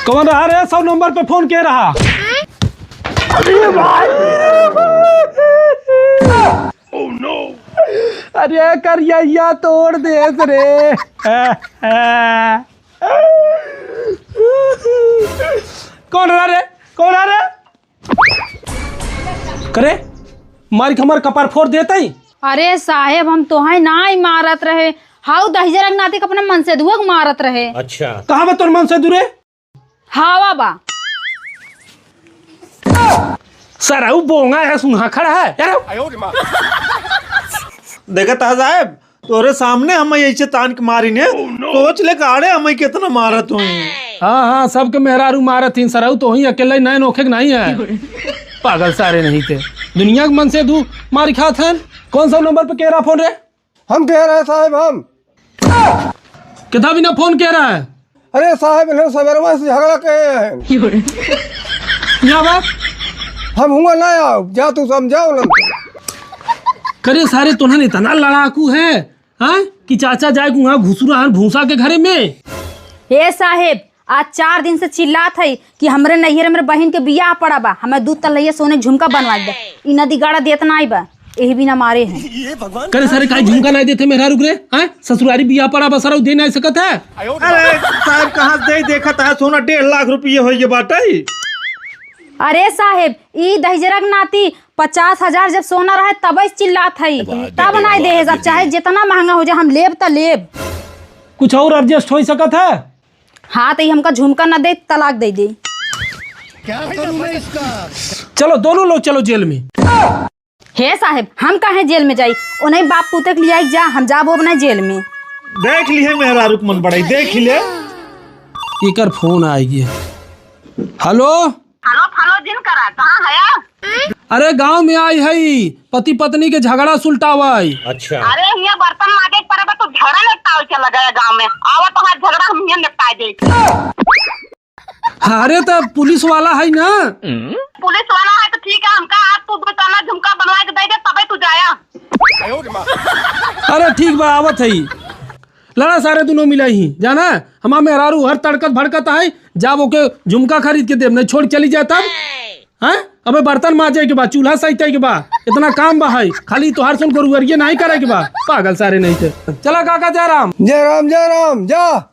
कौन रहा रे? 100 नंबर पे फोन के रहा? अरे भाई ओह नो, अरे करिया तोड़ दे रे। कौन रहा रे? कौन रहा रे? करे मारी हमार कपार फोड़ देता ही। अरे साहेब हम तो है ना ही मारत रहे, हाउ दहिजरक नाती अपने मन से दुआ मारत रहे। अच्छा कहाँ बा तोर मन से दूरे? हावा बा सर बोंगा है, सुहा खड़ा है यार। देखा था साहब तोरे सामने हम ऐसे तान के मारी ने सोच ले काड़े हम कितना मारत हूँ। हाँ सबके मेहरारू मारत ही सराऊ, तो ही अकेले नए नोखे नहीं है। पागल सारे नहीं थे दुनिया के मन से दू मारी खात हैं। कौन सा नंबर पे कह रहा फोन रे? हम कह रहे हैं साहब, हम कितना बिना फोन कह रहा है? अरे साहब इन्हें सवेरवा से झगड़ा कहे हैं। यहाँ बात हम हुआ ना आओ, जा तू समझाओ ना। करे सारे तुम्हारे इतना लड़ाकू है हाँ कि चाचा जाए वहाँ घुसुरा भूसा के घरे में। हे साहेब आज 4 दिन से चिल्लात है कि हमरे नैहर मेरे बहन के बियाह पड़ा बा, हमें 2 तलैया सोने झुमका बनवा दे। इ नदी गाड़ा देत ना आई बा, यही बिना मारे हैं। करे सारे काहे झुमका नहीं देते मेहरा रुक रे? हाँ ससुरारी बियाह पड़ा बसरा दे नहीं सकत है। अरे साहब कहाँ दे देखा था सोना 1.5 लाख रुपये हो ये बात है। अरे साहेब ई दहिजरक नाती 50,000 जब सोना रहे तब चिल्लात है, तब नहीं दे। अब चाहे जितना महंगा हो जाए हम लेब त लेब। कुछ और एडजस्ट हो सकत है? हाँ तो हमका झुमका न दे तलाक दे दे। चलो दोनों लोग चलो जेल में। हे साहेब हम काहे जेल में जाई? उन्हें बाप पुते के लिया जा, हम जाबो अपना जेल में। देख लिए मेहरा रुक मन बड़ाई देख ले। एकर फोन आएगी। हेलो हेलो जिन करा कहाँ है? अरे गांव में आई है, पति पत्नी के झगड़ा सुलटावाई। अच्छा अरे यहाँ बर्तन मांगे पर तो झगड़ा निपटाओ चला गया गाँव में। आवा तो हाथ झगड़ा हम यहाँ निपटा दे। अरे तो पुलिस वाला है ना? पुलिस वाला है तो ठीक है, हमका आज तू 2 ताला झुमका बनवा के दे दे तबे तू जाया। अरे ठीक बा आवत है। लड़ा सारे दोनों मिला ही जाना हमारा मेहरारू हर तड़कत भड़कत है। जाब ओके झुमका खरीद के देव नहीं छोड़ चली जाए तब हैं। अबे बर्तन माजे के बाद चूल्हा सहित के बाद इतना काम बा है, खाली तो हर सुन को रुअरिये नहीं करे के बाद पागल सारे नहीं थे। चला काका जय राम। जय राम जय राम जा।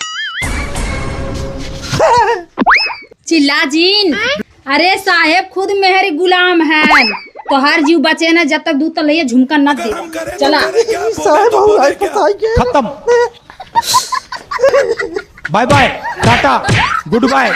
चिल्ला जीन अरे साहेब खुद मेहरी गुलाम है, तो हर जीव बचे ना जब तक 2 तलैया झुमका न दे। चला साहब हम नहीं फसाएंगे। खत्म, bye bye tata good bye.